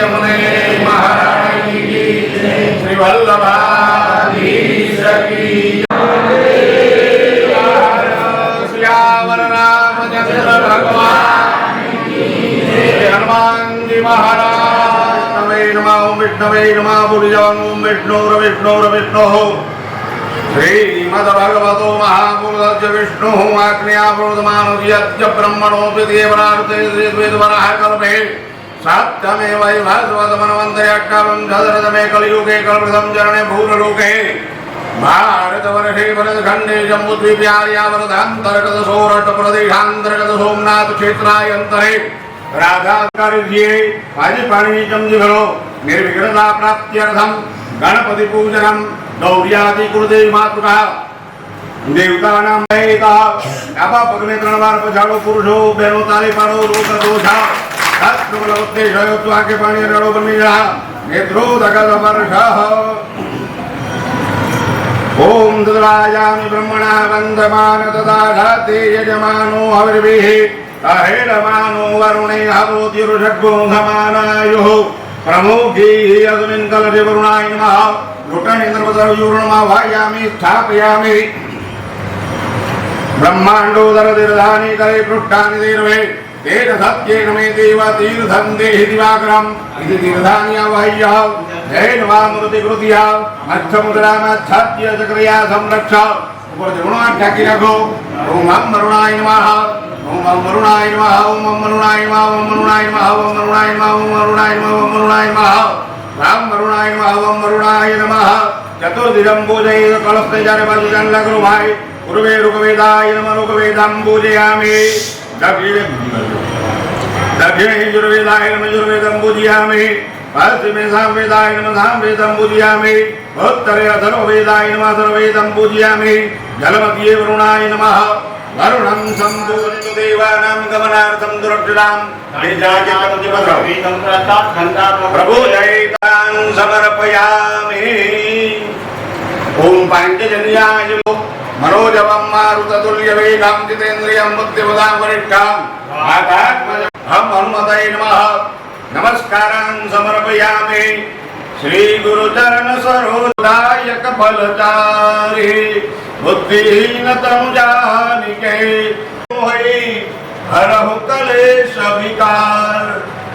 यमुने महाराज की श्री वल्लभाधीश की श्यावर रामचंद्र भगवान की हनुमान जी महाराज नमे नमः विष्णवे नमः बुद्धं विष्णु श्रीमद्भगवतो महापुरुषस्य विष्णुः आज्ञाप्रोदमानोऽद्य ब्रह्मणोऽपि देवनार्थे श्रीद्वैतवराह कल्पे सत्यमेव भास्वतमन्वन्तर्यकालं शरदमे कलियुगे कल्पृतं चरणे भूरलोके भारतवर्षे भरतखण्डे जम्बूद्वीपे आर्यावर्तान्तर्गत सौराष्ट्रप्रदेशान्तर्गत सोमनाथ क्षेत्रायन्तरे राधाकार्ये पाणिनि चमजिघनो निर्विघ्नता प्राप्त्यर्थं गणपति पूजनं गौर्यादि कुलदेवी मातृका देवतानां महिता आपा पगने 3 बार पछाड़ो पुरुषो बहनो ताली पाड़ो रोग दोषा सत्प्रबलवत्तेश आके पानी रड़ो बनी रहा नेत्रो दगद वर्षः ओम तद्राजामि ब्रह्मणा वन्दमान तदाघाते यजमानो हविर्भिः अहेडमानो वरुणे हवोतिरुषग्गो समानायुः प्रमुखी अस्मिन् कलशे वरुणाय नमः घृतनेन्द्रपदयूर्णमावाहयामि स्थापयामि ब्रह्माण्डोदरतीर्थानि करे पृष्ठानि दीर्घे तेन सत्येन मे देव तीर्थं देहि दिवाकरम् इति तीर्थानि आवाह्य जैन वामृतिकृत्या मच्छमुद्रामच्छाद्य चक्रिया संरक्ष ऊपर जगुणात् ढाकी रखो ओम वरुणाय नमः ओम वरुणाय नमः ओम वरुणाय नमः ओम वरुणाय नमः ओम वरुणाय नमः ओम वरुणाय नमः ओम वरुणाय नमः राम वरुणाय नमः ओम वरुणाय नमः चतुर्दिशं पूजयेत् कलस्ते चारे बाजू चांगला करो भाई पूर्वे ऋग्वेदाय नमः ऋग्वेदं पूजयामि दक्षिणे यजुर्वेदाय नमः यजुर्वेदं पूजयामि पश्चिमे सामवेदाय नमः सामवेदं पूजयामि उत्तरे अथर्ववेदाय नमः अथर्ववेदं पूजयामि जलमध्ये वरुणाय नमः वरुणं सम्पूर्णं देवानां गमनार्थं दुरक्षिणां प्रभूजयितां समर्पयामि ओम पाञ्चजन्याय मनोजवं मारुततुल्यवेगं जितेन्द्रियं बुद्धिमतां वरिष्ठां वातात्मजं हनुमते नमः नमस्कारां समर्पयामि श्री गुरुचरण सरोदायक फलचारि बुद्धिहीन तनुजानिके मोहि हरहु क्लेश विकार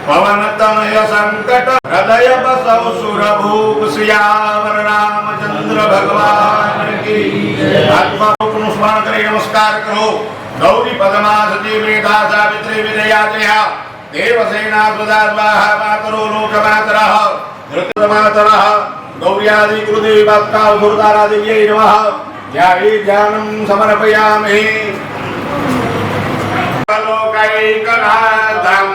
पवन तनय संकट हृदय बसौ सुरभूप सियावर रामचंद्र भगवान की आत्मा को स्मरण करे नमस्कार करो गौरी पदमा सती मेधा सावित्री विजया जया देवसेना सुधा स्वाहा मातरो लोकमातरः धृतमातरः गौर्यादि कुलदेवी माता सुरतारादिव्यै नमः ध्याये ध्यानं समर्पयामि लोकैकनाथं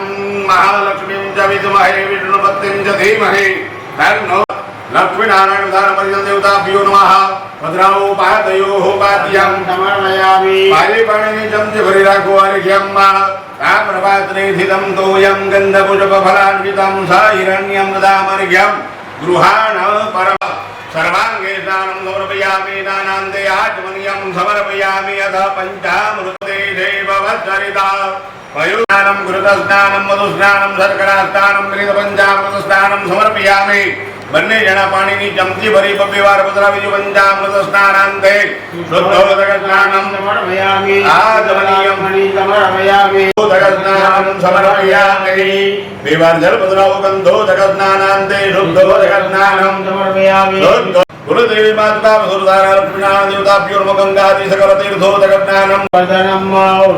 महालक्ष्मीं च विद्महे विष्णुपत्नीं च धीमहि तन्नो लक्ष्मीनारायण धारमर्यं देवताभ्यो नमः भद्राओ पादयोः पाद्यं समर्पयामि पादे पाणिनि चमचे भरि राखो अर्घ्यं ताम्रपात्रे स्थितं तोयं गन्धपुष्पफलान्वितं स हिरण्यं ददामर्घ्यं गृहाण परम सर्वांगे स्नानं समर्पयामि दानान्ते आचमनीयं समर्पयामि अथ पञ्चामृते देववत्सरिता पयोस्नानं घृतस्नानं मधुस्नानं शर्करास्नानं त्रिपञ्चामृतस्नानं समर्पयामि बन्ने जना पाणिनि चमची भरी बब्बेवार पधरा विजु पंचामृत स्नानान्ते शुद्धोदक स्नानं समर्पयामि आचमनीयं समर्पयामि शुद्धोदक स्नानं समर्पयामि बेवार जल पधराओ गन्धोदक स्नानान्ते शुद्धोदक स्नानं समर्पयामि कुलदेवी माता सुरधारा लक्ष्मीनारायण देवताभ्यो नमः गंगादि सकल तीर्थोदक स्नानं वदनं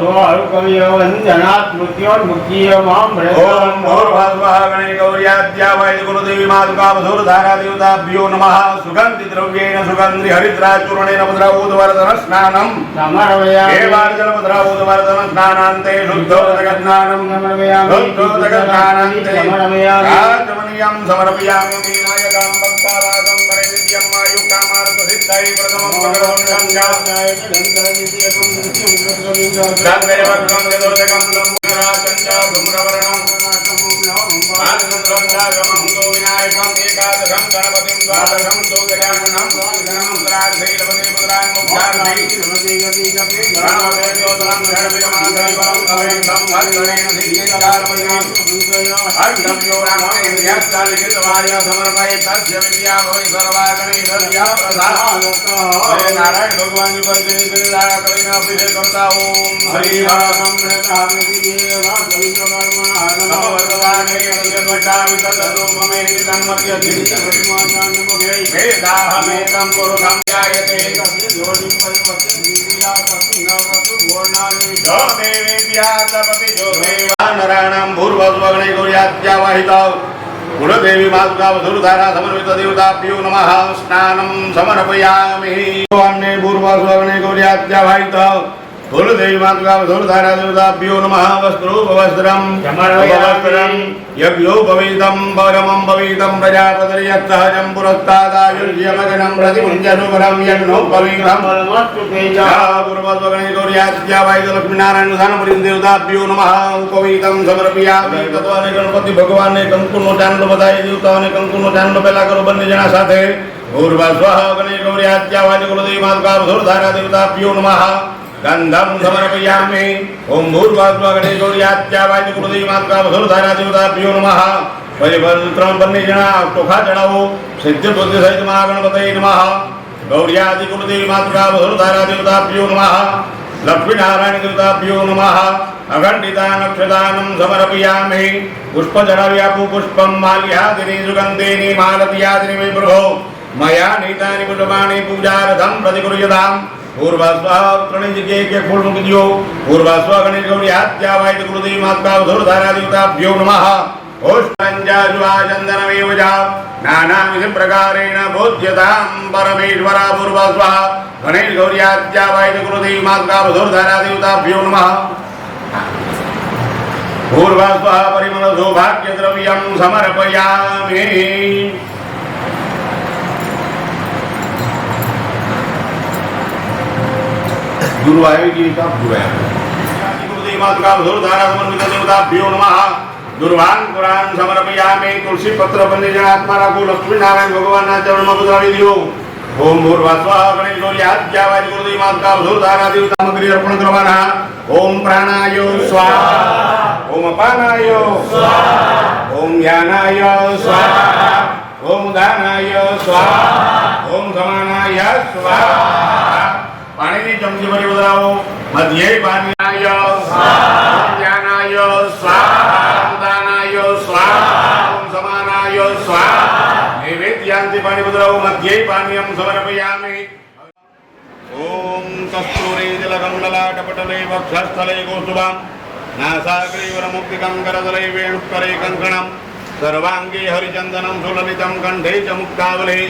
रोहरुकमियो वन्दनात् मृत्योर्मुक्तिय मां ओम भूर्भुवः गणे गौर्याद्या वै कुलदेवी माता सुरधारा देवताभ्यो नमः सुगन्धि द्रव्येन सुगन्धि हरिद्राचूर्णेन मुद्रावूतवर्धन स्नानं समर्पयामि एवार्जन मुद्रावूतवर्धन स्नानान्ते शुद्धोदक स्नानं समर्पयामि शुद्धोदक स्नानान्ते समर्पयामि आचमनीयं समर्पयामि विनायकं भक्तावासं परिनित्यं मायुक्तामार्थ सिद्धै प्रथमं भगवन् गङ्गाय गङ्गानित्यं गङ्गैव गङ्गदोदकं लम्बुराजं च धूम्रवर्णं पंचागमं तो विनायकं एकादशं गणपतिं द्वादशं तो गजाननं द्वादशमन्त्रार्थैरवते पुत्रान् मोक्षार्थै रामदेवोदरं धर्मयमाधैवं अवैधं भद्रेण सिद्धिकारमयं अष्टम्यो रामेण ध्यात्तालिखितवाय समर्पये तस्य विद्या भवति सर्वागणे सद्या प्रसादः हरे नारायण भगवान जी पर जय जयकार करें अभिषेक करता ओम हरि राम प्रसादि देवा गोविंदवर्मा नमो भगवाने जगद्वटामि तदरूपमे तन्मध्य जितवर्मानं मुखे वेदाहमेतं पुरुषं ध्यायते तस्य योनिं परिवर्तते विद्या तस्मिन्नवतु वर्णानि जो देवेभ्यः तपति जो देवा नराणां भूर्भुवगणे गौर्याद्यावाहिता कुलदेवी मातुका वसुधारा समर्पित देवताभ्यो नमः स्नानं समर्पयामि अन्ने भूर्भुवगणे गौर्याद्यावाहिता कुलदेवी मातुका वसुधारा देवताभ्यो नमः वस्त्रोपवस्त्रं समर्पयामि यज्ञोपवीतं परमं पवित्रं प्रजापतिर्यत्सहजं पुरस्तादायुर्यमगनं प्रतिमुञ्जनुपरं यज्ञोपवीतं पूर्वस्वगणे गौर्याद्यावाहित लक्ष्मीनारायण दानपुरीं देवताभ्यो नमः उपवीतं समर्पयामि तत्वाने गणपति भगवानने कंकुनो चांदलो बधाई देवताओने कंकुनो चांदलो पेला करो बन्ने जना साथे पूर्वस्वः गणे गौर्याद्यावाहित कुलदेवी मातुका वसुधारा देवताभ्यो नमः गंधं समर्पयामि ओम भूर्भुवगणे गौर्याद्यावाहित कुलदेवी मातुका वसुधारा देवताभ्यो नमः परिवर्तन बन्ने जना टोखा चढ़ावो सिद्ध बुद्धि सहित महागणपतये नमः गौर्यादि कुलदेवी मातुका वसुधारा देवताभ्यो नमः लक्ष्मीनारायण देवताभ्यो नमः अखंडितानक्षदानं समर्पयामि पुष्पजडाव्यापु पुष्पं माल्यादिनी सुगन्धिनी मालतीयादिनी मे प्रभो मया नीतानि पुष्पाणि पूजार्थं प्रतिगृह्यताम् पूर्वस्वः प्रणिजिके के फूल मुख दियो पूर्वस्वः गणेश गौर्याद्यावाहित कुलदेवी मातुका वसुधारा देवताभ्यो नमः ओष्टाञ्जाजुवाचन्दनमेव च नानाविध प्रकारेण बोध्यतां परमेश्वरा पूर्वस्वः गणेश गौर्याद्यावाहित कुलदेवी मातुका वसुधारा देवताभ्यो नमः पूर्वस्वः परिमल सौभाग्यद्रव्यं समर्पयामि गुरुवायु जी का गुरुदेवी मातुका वसुधारा समर्पित देवताभ्यो नमः दुर्वान पुराण समर्पयामि तुलसी पत्र बन्ने जनात्मारा को लक्ष्मी नारायण भगवान चरण में बुझावी दियो ओम भूर्भुवस्वः गणेश गौर्याद्यावाहित कुलदेवी मातुका वसुधारा देवता सामग्री अर्पण करवाना ओम प्राणाय स्वाहा ओम अपानाय स्वाहा ओम ध्यानाय स्वाहा ओम दानाय स्वाहा ओम समानाय स्वाहा पाणी चमची भरी उधरावो मध्य पाण्याय स्वाहा ध्यानाय स्वाहा दानाय स्वाहा ओम समानाय स्वाहा नैवेद्यांति पाणी उधरावो मध्य पानीयं समर्पयामि ओम कस्तूरी जलकमललाटपटले वक्षस्थले कौस्तुभं नासाग्रे वरमुक्तिकं करतले वेणुकरे कङ्कणं सर्वांगे हरिचन्दनं सुललितं कण्ठे च मुक्तावले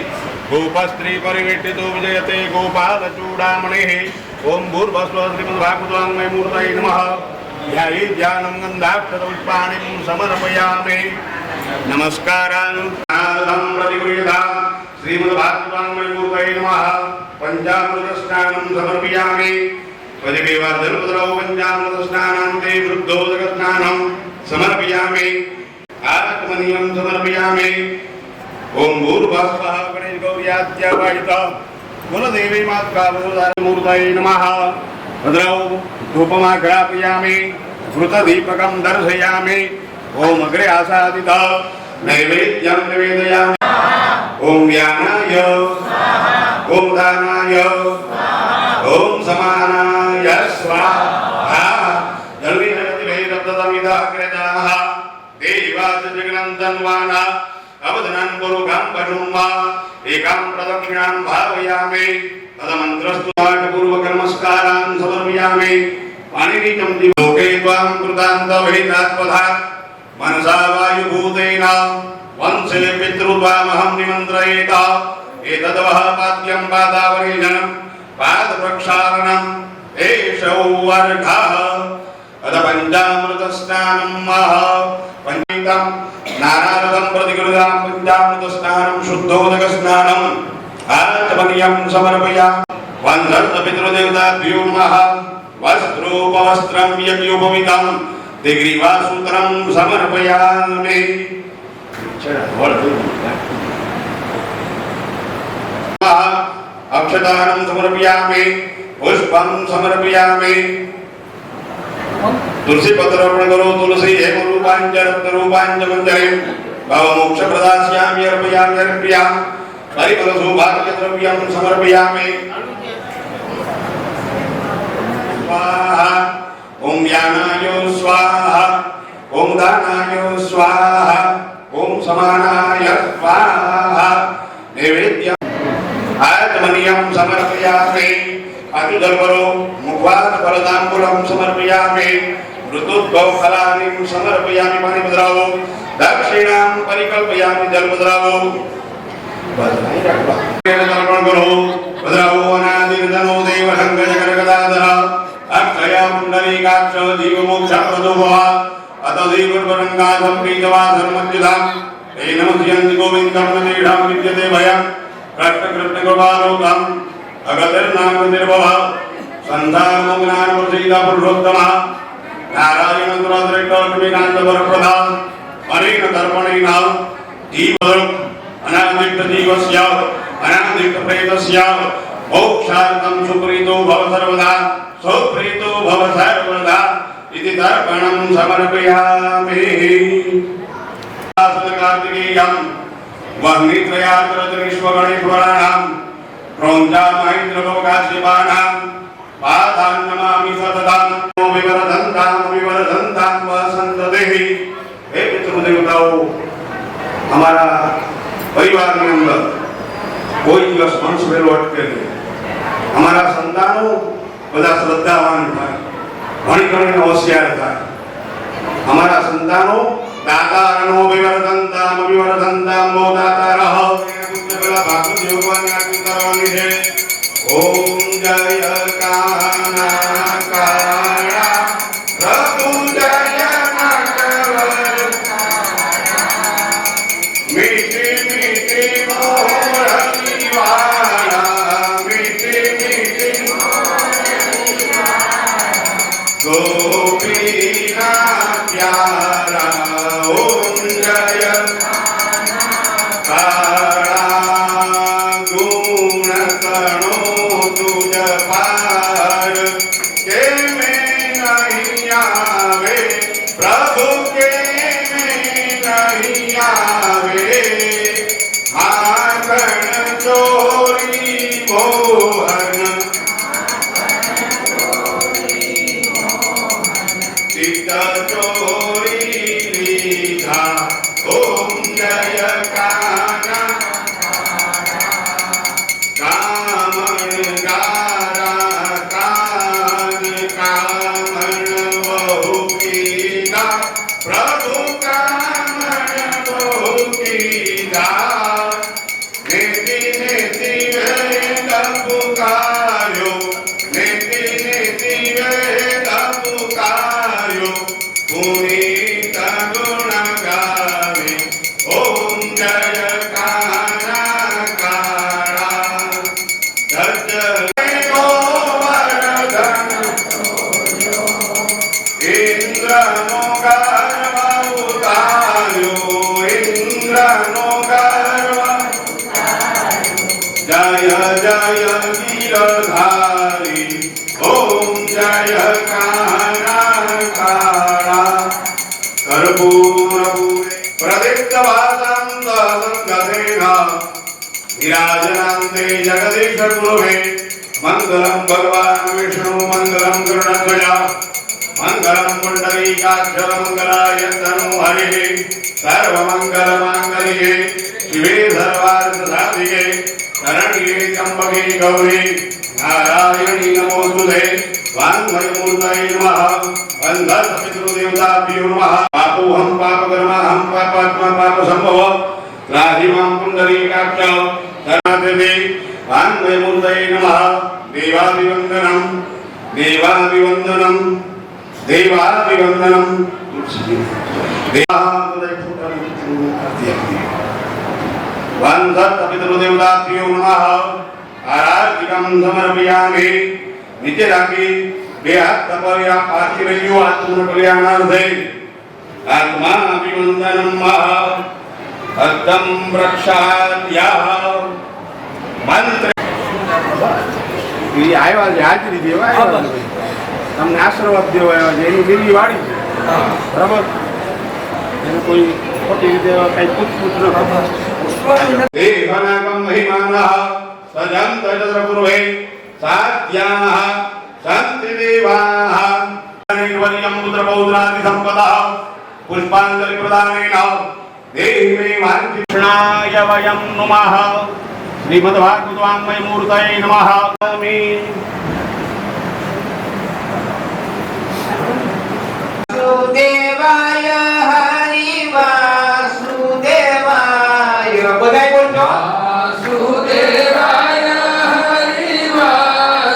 गोपस्त्री परिवेष्टितो विजयते गोपालचूडामणेः ओम भूर्भुवस्वः श्रीमद्भागवताङ्गमय मूर्तये नमः ध्याये ध्यानं गन्धाक्षतपुष्पाणिं समर्पयामि नमस्कारान् प्रतिगृह्यताम् श्रीमद्भागवताङ्गमय मूर्तये नमः पञ्चामृतस्नानं समर्पयामि पञ्चमेवार्धनपुत्रौ पञ्चामृतस्नानं ते वृद्धोदकस्नानं समर्पयामि आत्मनियं समर्पयामि ओम भूर्भुवस्वः गणेश गौर्याद्यावाहित कुलदेवी मातुका वसुधारा मूर्तये नमः भद्रौ धूपमाघ्रापयामि घृतदीपकं दर्शयामि ओम अग्रे आसादित नैवेद्यं निवेदयामि ओम ज्ञानाय ओम दानाय ओम समानाय स्वाहा जल्विनतिभैरब्दतमिदाग्रजाः देवाच जगनन्दन्वाना अवधनान् कुरुगां पठुम्मा एकां प्रदक्षिणां भावयामि तदमन्त्रस्तु पूर्वकर्मस्कारान् समर्पयामि पाणिनीचं लोके त्वां कृतान्तवहितात्वधा मनसा वायुभूतेन वंशे पितृत्वामहं निमन्त्रयेत एतद्वः पाद्यं पादावरीजनं पादप्रक्षालनम् एषौ वर्गः अथ पञ्चामृतस्नानं पंचीतं नानारथं प्रतिगृह्यतां पञ्चामृतस्नानं शुद्धोदकस्नानम् आचमनीयं समर्पयामि वन्दन्तपितृदेवताभ्यो नमः वस्त्रोपवस्त्रं यज्ञोपवीतं दिग्रीवासूत्रं समर्पयामि अक्षतानं समर्पयामि पुष्पं समर्पयामि तुलसी पत्रार्पण करो तुलसी हेम रूपांच रत्न रूपांच मंजरी भव मोक्ष प्रदास्यामि अर्पयामि अर्पयामि परिमल सौभाग्य द्रव्यं समर्पयामि स्वाहा ओम ज्ञानाय स्वाहा ओम दानाय स्वाहा ओम समानाय स्वाहा नैवेद्य आत्मनियम समर्पयामि अतुदर्परो मुखवात फलदाम्बूलं समर्पयामि ऋतुद्भव फलानि समर्पयामि पाणिपद्रावो दक्षिणां परिकल्पयामि जलपद्रावो तर्पण करो पद्रावो अनादिर्धनो देव शंकर जगदाधर अक्षय पुंडरीकाक्ष जीव मोक्षप्रदो भव अत देवरंगा संप्रीतवा धर्मज्ञां हे नमस्यन्ति गोविन्दं नदीढं विद्यते भयं कृष्ण कृपालोकम् अगतिर्नाम निर्भव संधान ज्ञान प्रसीदा पुरुषोत्तम नारायण दुराद्रैकांत वरप्रदा अनेक तर्पणेन जीव अनादिष्ट जीवस्य अनादिष्ट प्रेतस्य मोक्षार्थं सुप्रीतो भव सर्वदा सुप्रीतो भव सर्वदा इति तर्पणं समर्पयामि कार्तिकेयं वह्नित्रयात्रतरीश्वगणेश्वराणां प्रोंजा महेंद्र भवकाशिपानां पादान् नमामि सततं विवरदन्तां वसन्ततिः। हे पितृदेवताओं, हमारा परिवार के अंदर कोई दिवस वंश वेलो अटके नहीं। हमारा संतानों बड़ा श्रद्धावान था, घणी घणी होशियार था। हमारा संतानों दातारनो विवरदन्तां मो दातारः बला भागवत योगवानी आरती करवानी है। ओम जय काना काया प्रभु जय नाटवर मीठी मीठी मोरली वाला मीठी मीठी गोपीना प्यारा ओम जय मंगलम भगवान विष्णु मंगलम गरुड़ध्वज मंगलम पुंडरीकाक्ष मंगलाय तनु हरिः सर्वमंगल मांगल्ये शिवे सर्वार्थ साधिके शरण्ये त्र्यंबके गौरी नारायणी नमोस्तुते वाङ्मय मूर्तये नमः वन्दत पितृदेवताभ्यो नमः पापोऽहं पापकर्माहं पापात्मा पापसम्भव त्राहि मां पुंडरीकाक्ष शरणागते वाङ्मय मूर्तये नमः देवाभिवन्दनं देवाभिवन्दनं देवाभिवन्दनं वन्दत पितृदेवताभ्यो नमः आराधिकं समर्पयामि नित्यरागी बेहात तपया पार्थिवयो आत्मकल्याणार्थे आत्माभिवन्दनं महा हस्तं प्रक्षाल्यः मंत्र આવ્યા છે હાજરી દેવા આવ્યા તમને આશીર્વાદ દેવા આવ્યા છે એની વિધિ વાળી છે બરાબર એને કોઈ ખોટી રીતે કઈ પૂછપૂછ ન કરતા દેવનાગમ મહિમાનઃ સજંત ચંદ્રપુર્વે સાત્યાઃ શાંતિ દેવાઃ અનેકવર્યમ પુત્રપૌત્રાદિ સંપદઃ પુષ્પાંજલિ પ્રદાનેન દેહિ મે વાંఛિષ્ણાય વયં નમઃ श्रीमद्भागवतामय मूर्तये नमः। वासुदेवाय हरि वासुदेवाय बधाई बोलજો वासुदेवाय हरि वासुदेवाय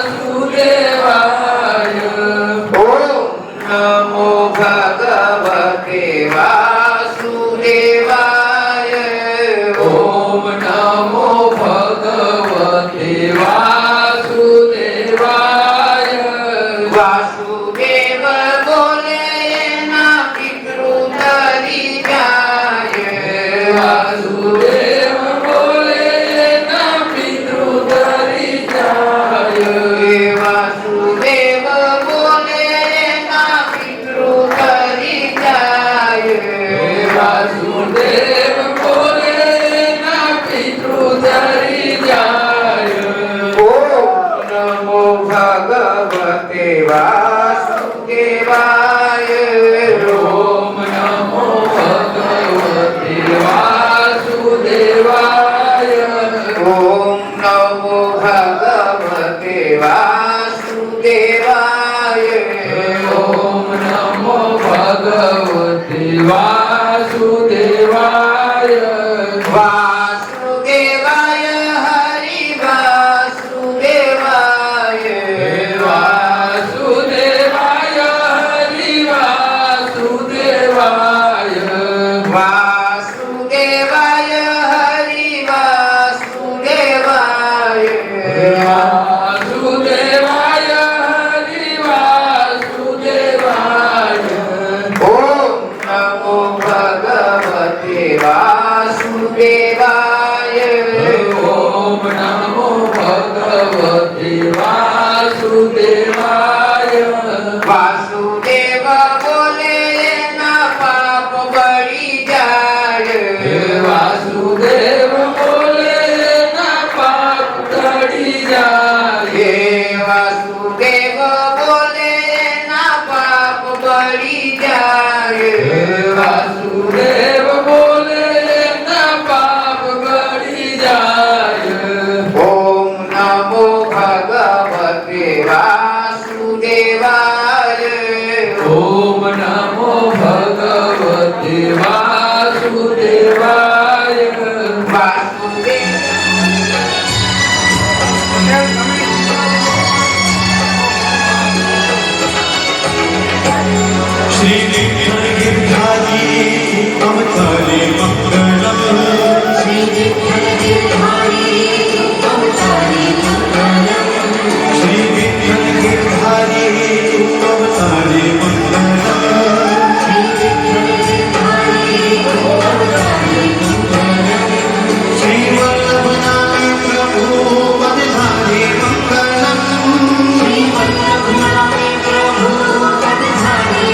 ओम नमो भगवते वासुदेवाय ओम नमो भगवते वासुदेवाय वासुदेव बोले ना पितृ तरी जाय वासुदेव बोले ना पितृ तरी जाय वासुदेव बोले ना पितृ तरी जाय वासुदेव बोले ना पितृ तरी जाय ओम नमो भगवते वासुदेवाय ओम नमो भगवते वासुदेवाय ओम नमो भगवते वासुदेवाय ओम नमो भगवते वासुदेवाय वासुदेवाय हरि वासुदेवाय वासुदेवाय हरि वासुदेवाय वासुदेवाय हरि वासुदेवाय वासुदेवाय हरि वासुदेवाय ओम नमो भगवते वासुदेवाय ओम नमो भगवते वासुदेवाय वासुदेव बोले ना पाप बड़ी जाय वासुदेव बोले ना पाप बड़ी जाय वासुदेव बोले ना पाप बड़ी जाय वासुदेव बोले ना पाप बड़ी जाय ओम नमो भगवते वासुदेवाय ओम नमो भगवते वासुदेवाय श्री विठ्ठल गिरधारी अवतारे मंगलम श्री विठ्ठल गिरधारी अवतारे मंगलम श्री विठ्ठल गिरधारी अवतारे मंगलम श्री विठ्ठल गिरधारी अवतारे मंगलम श्री वल्लभ नामे प्रभु पदधारे मंगलम श्री वल्लभ नामे प्रभु पदधारे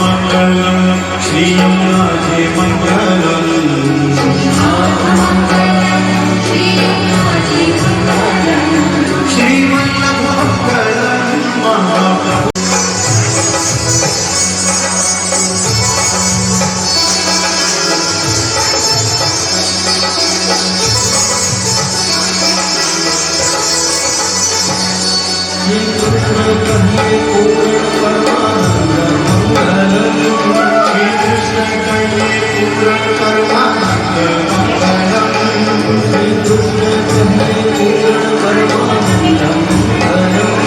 मंगलम श्री यमुनाजी मंगलम श्री वल्लभ मंगलम महाप्रभु श्री कृष्ण कहिए पूर्ण परमानंद मंगलम श्री कृष्ण कहिए पूर्ण परमानंद मंगलम श्री कृष्ण कहिए पूर्ण परमानंद मंगलम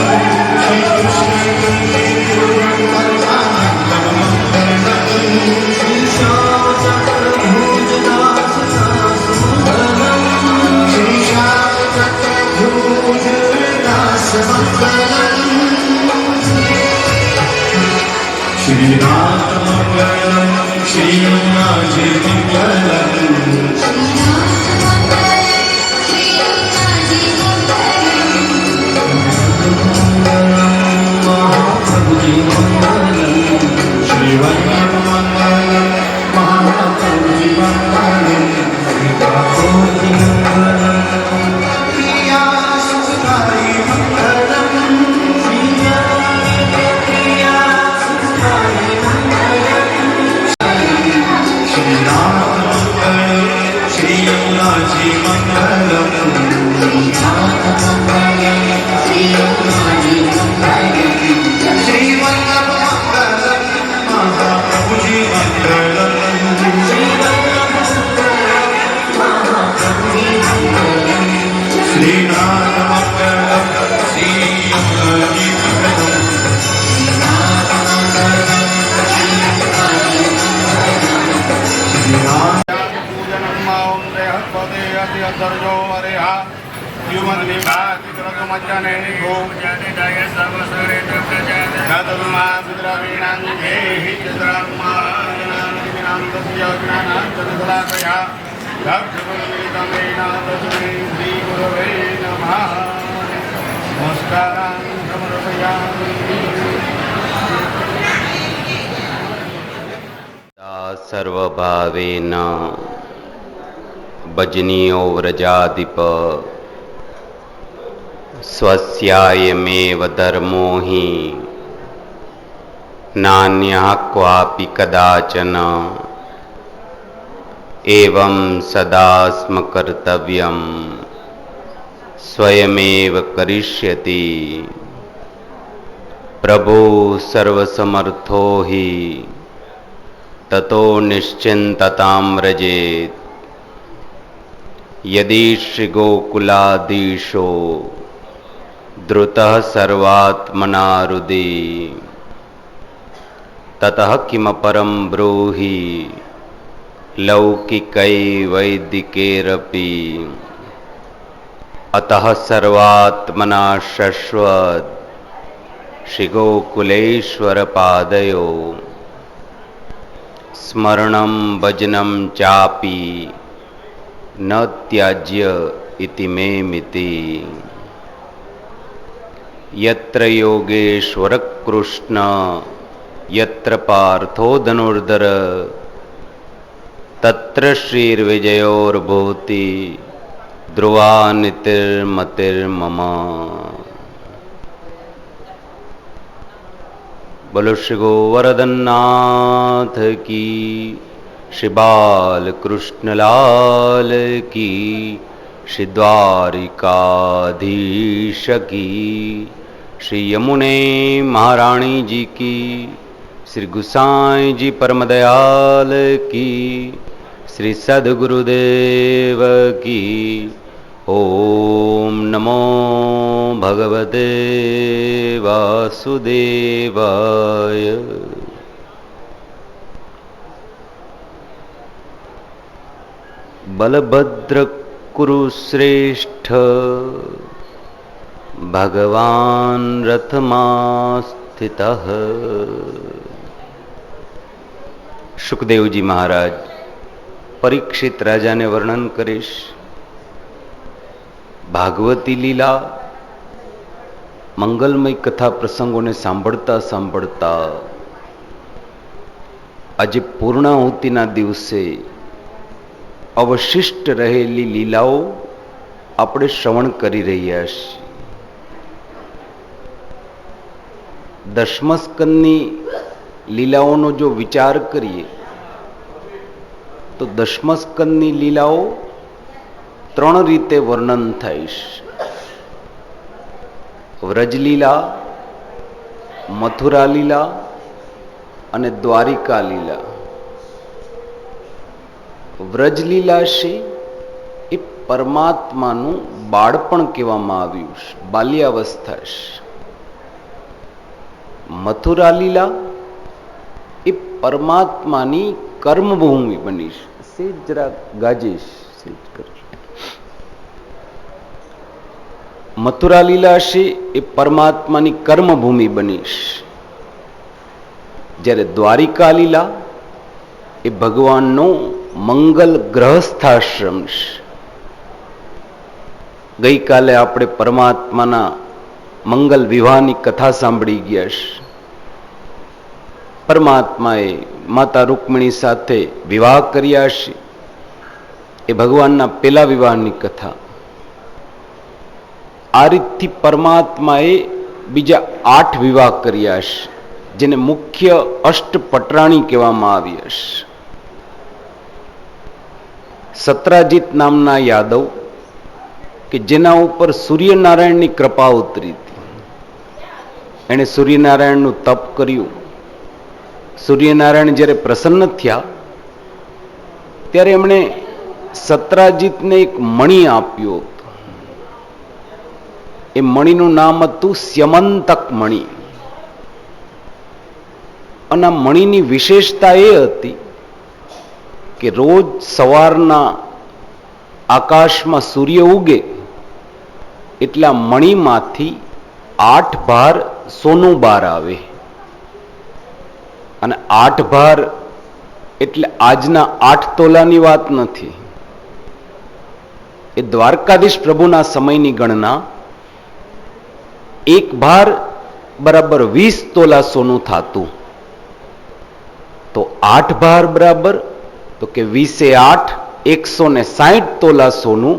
श्री कृष्ण कहिए पूर्ण परमानंद मंगलम श्री श्याम चक्र भुज दास दास मंगलम श्री श्याम चक्र भुज दास मंगलम श्री श्रीनाथ मंगलम श्रीयमुनाजी मंगलम महाप्रभु जी मंगलम श्रीवल्लभ मंगलम महाप्रभु जी मंगलम श्री ठाकुर जी मंगलम प्रिया सुखकारी मंगलम प्रिया सुखकारी मंगलम श्रीनाथ मंगलम श्री यमुना जी मंगलम श्रीनाथ मंगलम श्री यमुना जी मंगलम श्री वल्लभ मंगलम महाप्रभु जी मंगलम श्री वल्लभ मंगलम महाप्रभु जी मंगलम श्रीनाथ मंगलम श्री यमुना जी मंगलम श्रीनाथ मंगलम श्री यमुना जी मंगलम श्रीनाथ सर्वभावेन भजनीयो व्रजाधिप स्वस्यायमेव धर्मो हि नान्यः क्वापि कदाचन एवं सदा स्म कर्तव्यं स्वयमेव करिष्यति प्रभु सर्वसमर्थो हि ततो निश्चिन्ततां व्रजेत् यदि श्रीगोकुलाधीशो द्रुतः सर्वात्मना हृदि ततः किमपरं ब्रूहि लौकिकैर्वैदिकैरपि अतः सर्वात्मना शश्वत् श्रीगोकुलेश्वरपादयो स्मरणं भजनं चापि न त्याज्य इति मे मिति यत्र योगेश्वर कृष्ण यत्र पार्थो धनुर्धर तत्र श्रीर्विजयोर्भूति ध्रुवा नीतिर्मतिर्मम। बोलो श्री गोवर्धननाथ की, श्री बाल कृष्णलाल की, श्री द्वारिकाधीश की, श्री यमुने महारानी जी की, श्री गुसाई जी परम दयाल की, श्री सद्गुरुदेव की। ओम नमो भगवते वासुदेवाय। बलभद्र कुरुश्रेष्ठ भगवान रथમાં स्थितः। સુખદેવ જી મહારાજ પરીક્ષિત રાજાને વર્ણન કરીશ. ભાગવતી લીલા મંગલમય કથા પ્રસંગોને સાંભળતા સાંભળતા આજે પૂર્ણાહુતિના દિવસે અવશિષ્ટ રહેલી લીલાઓ આપણે શ્રવણ કરી રહ્યા છીએ. દશમસ્કંદની લીલાઓનો જો વિચાર કરીએ તો દશમસ્કંદની લીલાઓ ત્રણ રીતે વર્ણન થાય છે. વ્રજલીલા, મથુરા લીલા અને દ્વારિકા લીલા. વ્રજલીલા છે એ પરમાત્માનું બાળપણ કહેવામાં આવ્યું છે, બાલ્યાવસ્થા છે. મથુરા લીલા એ પરમાત્માની કર્મભૂમિ બની છે. સેજ જરા ગાજીશ, સેજ કરજો. મથુરા લીલા છે એ પરમાત્માની કર્મભૂમિ બની છે. જ્યારે દ્વારિકા લીલા એ ભગવાનનો મંગલ ગ્રહસ્થાશ્રમ છે. ગઈકાલે આપણે પરમાત્માના મંગલ વિવાહની કથા સાંભળી ગયા છે. પરમાત્માએ માતા રૂકમિણી સાથે વિવાહ કર્યા છે. એ ભગવાનના પેલા વિવાહની કથા. આ રીતથી પરમાત્માએ બીજા 8 વિવાહ કર્યા છે, જેને મુખ્ય અષ્ટપટરાણી કહેવામાં આવી છે. સત્રાજીત નામના યાદવ કે જેના ઉપર સૂર્યનારાયણની કૃપા ઉતરી હતી, એણે સૂર્યનારાયણનું તપ કર્યું. સૂર્યનારાયણ જ્યારે પ્રસન્ન થયા ત્યારે એમણે સત્રાજીતને એક મણિ આપ્યો હતો. એ મણિનું નામ હતું સ્યમંતક મણિ. અને આ મણિની વિશેષતા એ હતી કે રોજ સવારના આકાશમાં સૂર્ય ઉગે એટલે આ મણિમાંથી 8 ભાર સોનું બહાર આવે. અને 8 ભાર એટલે આજના 8 તોલાની વાત નથી. એ દ્વારકાધીશ પ્રભુના સમયની ગણના 1 ભાર બરાબર 20 તોલા સોનું થતું. તો 8 ભાર બરાબર તો કે 20 × 8 160 તોલા સોનું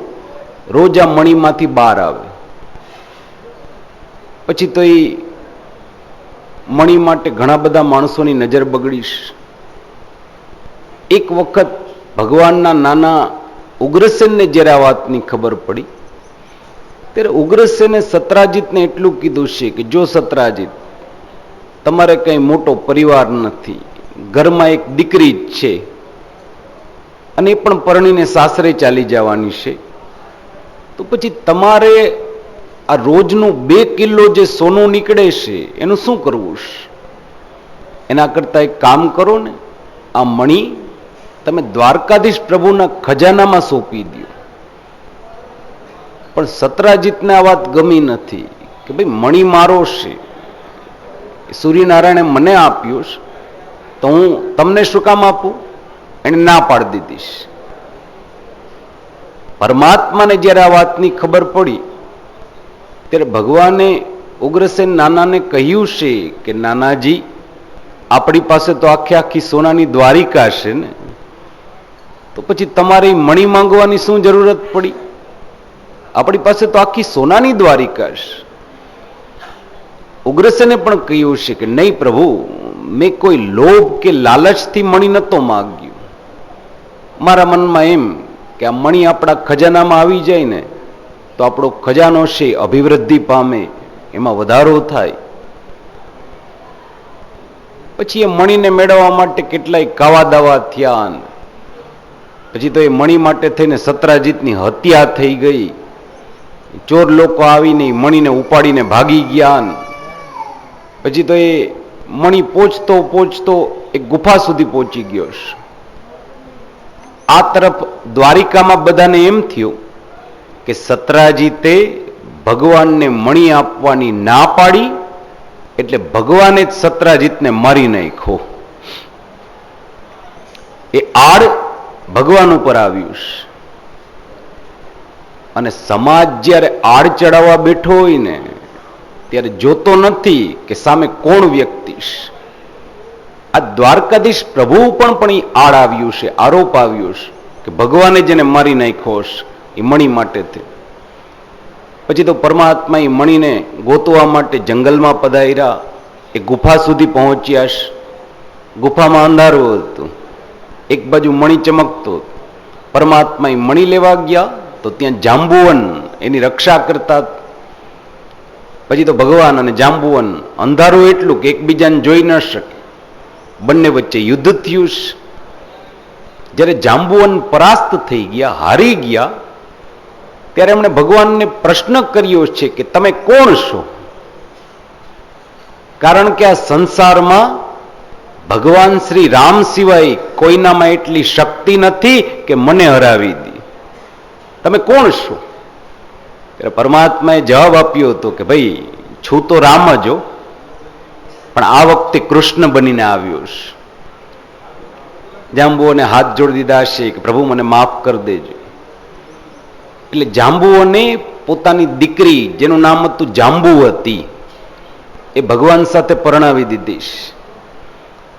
રોજ આ મણિમાંથી બહાર આવે. પછી તો એ મણિ માટે ઘણા બધા માણસોની નજર બગડીશ. એક વખત ભગવાનના નાના ઉગ્રસેનને જ્યારે આ વાતની ખબર પડી ત્યારે ઉગ્રસેને સત્રાજીતને એટલું કીધું છે કે જો સત્રાજીત, તમારે કંઈ મોટો પરિવાર નથી, ઘરમાં એક દીકરી જ છે અને એ પણ પરણીને સાસરે ચાલી જવાની છે, તો પછી તમારે આ રોજનું 2 કિલો જે સોનું નીકળે છે એનું શું કરવું છે? એના કરતાં એક કામ કરો ને, આ મણિ તમે દ્વારકાધીશ પ્રભુના ખજાનામાં સોંપી દો. પણ સત્રાજીતને આ વાત ગમી નથી કે ભાઈ મણિ મારો છે, સૂર્યનારાયણે મને આપ્યો છે, તો હું તમને શું કામ આપું? એને ના પાડી દીધી. પરમાત્માને જ્યારે આ વાતની ખબર પડી ત્યારે ભગવાને ઉગ્રસેન નાનાને કહ્યું છે કે નાનાજી, આપણી પાસે તો આખી સોનાની દ્વારિકા છે ને, તો પછી તમારી મણિ માંગવાની શું જરૂરત પડી? આપણી પાસે તો આખી સોનાની દ્વારિકા છે. ઉગ્રસેને પણ કહ્યું છે કે નહીં પ્રભુ, મેં કોઈ લોભ કે લાલચથી મણિ નહોતો માગ્યું. મારા મનમાં એમ કે આ મણિ આપણા ખજાનામાં આવી જાય ને તો આપણો ખજાનો છે અભિવૃદ્ધિ પામે, એમાં વધારો થાય. પછી એ મણિને મેળવવા માટે કેટલાય કાવા દાવા થયા. પછી તો એ મણિ માટે થઈને સત્રાજીતની હત્યા થઈ ગઈ. ચોર લોકો આવીને મણિને ઉપાડીને ભાગી ગયા. પછી તો એ મણિ પહોંચતો પહોંચતો એક ગુફા સુધી પહોંચી ગયો છે. આ તરફ દ્વારિકામાં બધાને એમ થયું કે સત્રાજીતે ભગવાનને મણિ આપવાની ના પાડી એટલે ભગવાને જ સત્રાજીતને મારી નાખ્યો. એ આડ ભગવાન ઉપર આવ્યું છે. અને સમાજ જ્યારે આડ ચડાવવા બેઠો હોય ને ત્યારે જોતો નથી કે સામે કોણ વ્યક્તિ છે. આ દ્વારકાધીશ પ્રભુ પણ એ આડ આવ્યું છે, આરોપ આવ્યો છે કે ભગવાને જેને મારી નાખ્યો છે એ મણિ માટે થયું. પછી તો પરમાત્મા એ મણિને ગોતવા માટે જંગલમાં પધાર્યા. એ ગુફા સુધી પહોંચ્યા છે. ગુફામાં અંધારું હતું, એક બાજુ મણિ ચમકતો. પરમાત્મા એ મણિ લેવા ગયા તો ત્યાં જાંબુવન એની રક્ષા કરતા. પછી તો ભગવાન અને જાંબુવન, અંધારું એટલું કે એકબીજાને જોઈ ન શકે, બંને વચ્ચે યુદ્ધ થયું. જ્યારે જાંબુવન પરાસ્ત થઈ ગયા, હારી ગયા, ત્યારે એમણે ભગવાનને પ્રશ્ન કર્યો છે કે તમે કોણ છો? કારણ કે આ સંસારમાં ભગવાન શ્રી રામ સિવાય કોઈનામાં એટલી શક્તિ નથી કે મને હરાવી દે. તમે કોણ છો? ત્યારે પરમાત્માએ જવાબ આપ્યો હતો કે ભાઈ છું તો રામ જ. પણ આ વખતે કૃષ્ણ બનીને આવ્યો છે. જાંબુઓને હાથ જોડી દીધા હશે કે પ્રભુ મને માફ કરી દેજો. એટલે જાંબુઓને પોતાની દીકરી જેનું નામ હતું જાંબુ હતી એ ભગવાન સાથે પરણાવી દીધી.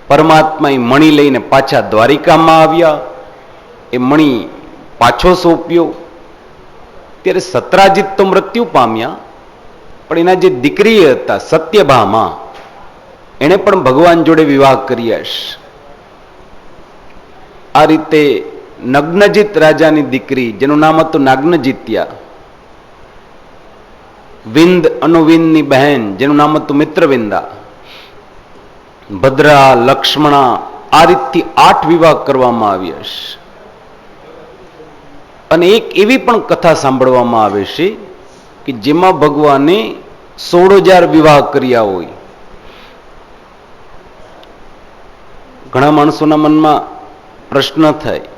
પરમાત્મા એ મણી લઈને પાછા દ્વારિકામાં આવ્યા. એ મણી પાછો સોંપ્યો. ત્યારે સત્રાજીત તો મૃત્યુ પામ્યા, પણ એના જે દીકરી હતા સત્યભામા એણે પણ ભગવાન જોડે વિવાહ કર્યા છે. આ રીતે નગ્નજીત રાજાની દીકરી જેનું નામ હતું નાગ્નજીત્યા, વિંદ અનુવિંદની બહેન જેનું નામ હતું મિત્રવિંદા, ભદ્રા, લક્ષ્મણા, આ રીતથી 8 વિવાહ કરવામાં આવ્યા છે. અને એક એવી પણ કથા સાંભળવામાં આવે છે કે જેમાં ભગવાને 16,000 વિવાહ કર્યા હોય. ઘણા માણસોના મનમાં પ્રશ્ન થાય,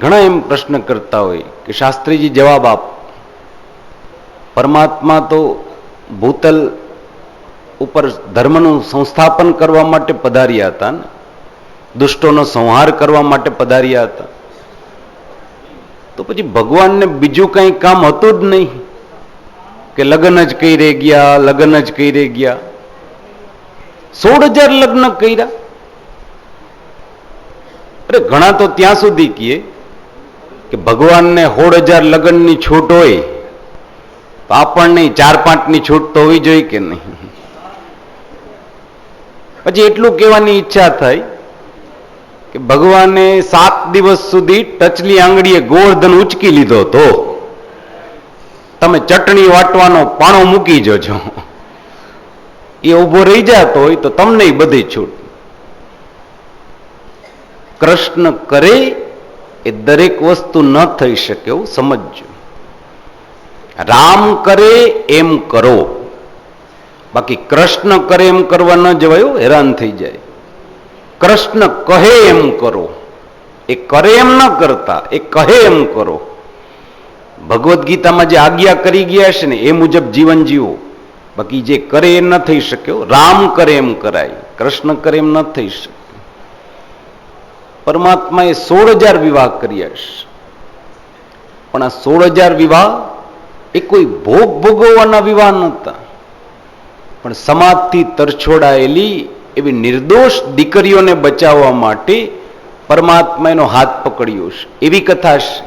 ઘણા એમ પ્રશ્ન કરતા હોય કે શાસ્ત્રીજી જવાબ આપ. પરમાત્મા તો ભૂતલ ઉપર ધર્મનું સંસ્થાપન કરવા માટે પધાર્યા હતા ને, દુષ્ટોનો સંહાર કરવા માટે પધાર્યા હતા. તો પછી ભગવાનને બીજું કંઈ કામ હતું જ નહીં કે લગ્ન જ કરી ગયા, લગ્ન જ કરી ગયા. 16,000 લગ્ન કર્યા. અરે ઘણા તો ત્યાં સુધી કહે કે ભગવાનને 16,000 લગ્નની છૂટ હોય તો આપણને 4-5ની છૂટ તો હોવી જોઈએ કે નહીં. પછી એટલું કહેવાની ઈચ્છા થાય કે ભગવાને 7 દિવસ સુધી ટચલી આંગળીએ ગોવર્ધન ઉચકી લીધો તો તમે ચટણી વાટવાનો પાણો મૂકી જજો, એ ઉભો રહી જતો હોય તો તમને બધી છૂટ. કૃષ્ણ કરે એ દરેક વસ્તુ ન થઈ શકે એવું સમજજો. રામ કરે એમ કરો, બાકી કૃષ્ણ કરે એમ કરવા ન જવાયું, હેરાન થઈ જાય. કૃષ્ણ કહે એમ કરો, એ કરે એમ ન કરતા, એ કહે એમ કરો. ભગવદ્ ગીતામાં જે આજ્ઞા કરી ગયા છે ને એ મુજબ જીવન જીવો, બાકી જે કરે એ ન થઈ શક્યો. રામ કરે એમ કરાય, કૃષ્ણ કરે એમ ન થઈ શકે. પરમાત્માએ 16,000 વિવાહ કર્યા છે, પણ આ 16,000 વિવાહ એ કોઈ ભોગ ભોગવવાના વિવાહ નહોતા, પણ સમાજથી તરછોડાયેલી એવી નિર્દોષ દીકરીઓને બચાવવા માટે પરમાત્માનો હાથ પકડ્યો છે. એવી કથા છે.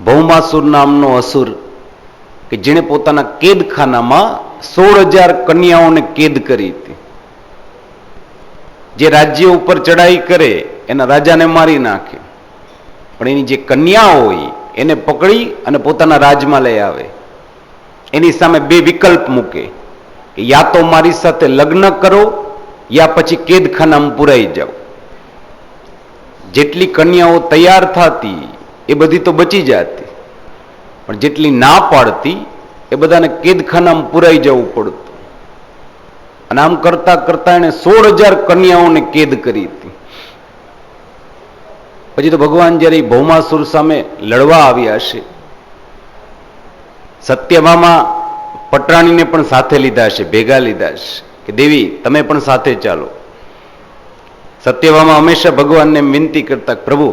ભૌમાસુર નામનો અસુર કે જેણે પોતાના કેદખાનામાં 16,000 કન્યાઓને કેદ કરી હતી. જે રાજ્ય ઉપર ચડાઈ કરે એના રાજાને મારી નાખે, પણ એની જે કન્યા હોય એને પકડી અને પોતાના રાજમાં લઈ આવે. એની સામે 2 વિકલ્પ મૂકે કે યા તો મારી સાથે લગ્ન કરો યા પછી કેદખાનામાં પુરાઈ જાઓ. જેટલી કન્યાઓ તૈયાર થતી એ બધી તો બચી જતી, પણ જેટલી ના પાડતી એ બધાને કેદખાનામાં પુરાઈ જવું પડતું. અને આમ કરતા કરતા એને 16,000 કન્યાઓને કેદ કરી હતી. પછી તો ભગવાન જ્યારે ભૌમાસુર સામે લડવા આવ્યા છે, સત્યભામા પટરાણીને પણ સાથે લીધા છે, ભેગા લીધા છે કે દેવી તમે પણ સાથે ચાલો. સત્યભામા હંમેશા ભગવાનને વિનંતી કરતા, પ્રભુ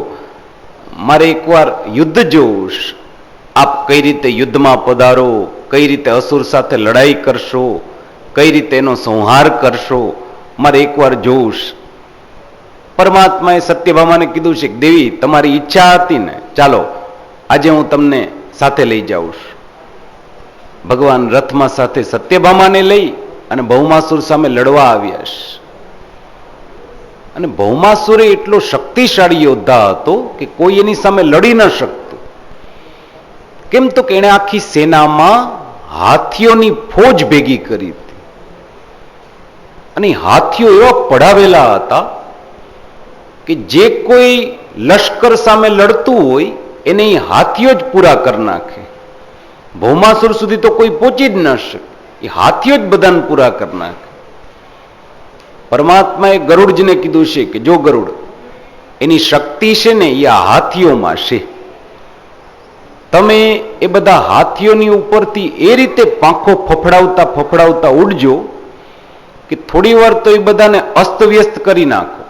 મારે એકવાર યુદ્ધ જોવું છે, આપ કઈ રીતે યુદ્ધમાં પધારો, કઈ રીતે અસુર સાથે લડાઈ કરશો, કઈ રીતે એનો સંહાર કરશો, મારે એકવાર જોવું છે. પરમાત્માએ સત્યભામાને કીધું છે કે દેવી તમારી ઈચ્છા હતી ને, ચાલો આજે હું તમને સાથે લઈ જાઉં છું. ભગવાન રથમાં સાથે સત્યભામાને લઈ અને ભૌમાસુર સામે લડવા આવ્યા છે. અને ભૌમાસુર એટલો શક્તિશાળી યોદ્ધા હતો કે કોઈ એની સામે લડી ન શકતું. કેમ તો કે એણે આખી સેનામાં હાથીઓની ફોજ ભેગી કરી હતી, અને હાથીઓ એવા પડાવેલા હતા કે જે કોઈ લશ્કર સામે લડતું હોય એને હાથીઓ જ પૂરા કરી નાખે. ભૌમાસુર સુધી તો કોઈ પહોંચી જ ન શકે, એ હાથીઓ જ બધાને પૂરા કરી નાખે. પરમાત્માએ ગરુડજીને કીધું છે કે જો ગરુડ, એની શક્તિ છે ને એ આ હાથીઓમાં છે, તમે એ બધા હાથીઓની ઉપરથી એ રીતે પાંખો ફફડાવતા ફફડાવતા ઉડજો કે થોડી વાર તો એ બધાને અસ્તવ્યસ્ત કરી નાખો.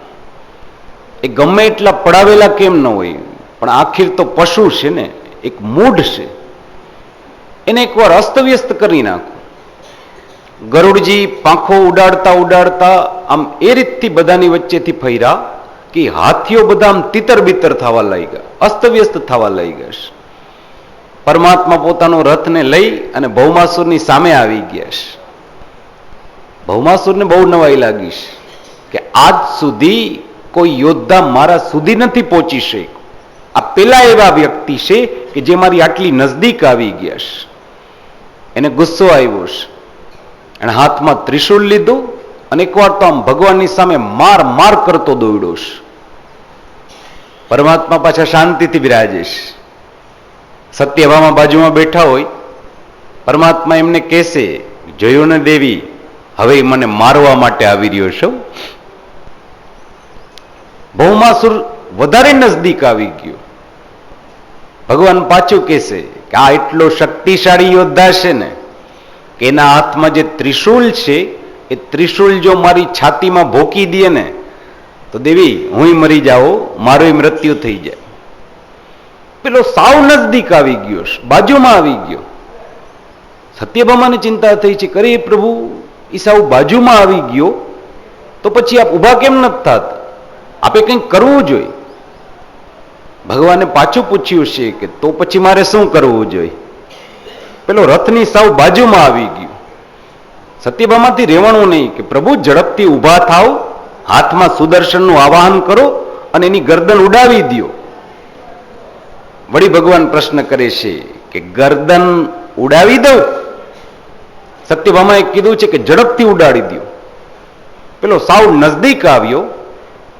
એ ગમે એટલા પડાવેલા કેમ ન હોય, પણ આખીર તો પશુ છે ને, એક મૂઢ છે, એને એકવાર અસ્તવ્યસ્ત કરી નાખો. ગરુડજી પાંખો ઉડાડતા ઉડાડતા આમ એ રીતથી બધાની વચ્ચેથી ફર્યા કે હાથીઓ બધા આમ તીતર બીતર થવા લાગ્યા, અસ્તવ્યસ્ત થવા લાગ્યા છે. પરમાત્મા પોતાનો રથને લઈ અને ભૌમાસુરની સામે આવી ગયા છે. ભૌમાસુરને બહુ નવાઈ લાગી છે કે આજ સુધી કોઈ યોદ્ધા મારા સુધી નથી પહોંચી શક્યો. આ પેલા એવા વ્યક્તિ છે કે જે મારી આટલી નજદીક આવી ગયા છે. એને ગુસ્સો આવ્યો છે. એણે હાથમાં ત્રિશૂળ લીધું અને એકવાર તો આમ ભગવાનની સામે માર માર કરતો દોડ્યો છે. પરમાત્મા પાછા શાંતિથી બિરાજે છે. સત્યભામા બાજુમાં બેઠા હોય. પરમાત્મા એમને કહેશે, જોયું ને દેવી, હવે મને મારવા માટે આવી રહ્યો છો. ભૌમાસુર વધારે નજદીક આવી ગયો. ભગવાન પાછું કહેશે કે આ એટલો શક્તિશાળી યોદ્ધા છે ને કે એના હાથમાં જે ત્રિશૂલ છે એ ત્રિશૂલ જો મારી છાતીમાં ભોકી દે ને તો દેવી હું મરી જાઓ, મારો મૃત્યુ થઈ જાય. પેલો સાવ નજદીક આવી ગયો, બાજુમાં આવી ગયો. સત્યભામાને ચિંતા થઈ છે, કરે પ્રભુ એ સાવ બાજુમાં આવી ગયો તો પછી આપ ઊભા કેમ નથી થતા? આપે કંઈક કરવું જોઈએ. ભગવાને પાછું પૂછ્યું છે કે તો પછી મારે શું કરવું જોઈએ? પેલો રથની સાવ બાજુમાં આવી ગયો. સત્યભામાથી રહેવાનું નહીં કે પ્રભુ ઝડપથી ઊભા થાવ, હાથમાં સુદર્શનનું આવાહન કરો અને એની ગરદન ઉડાવી દો. વળી ભગવાન પ્રશ્ન કરે છે કે ગરદન ઉડાવી દઉં? સત્યભામાએ કીધું છે કે ઝડપથી ઉડાડી દો. પેલો સાવ નજદીક આવ્યો.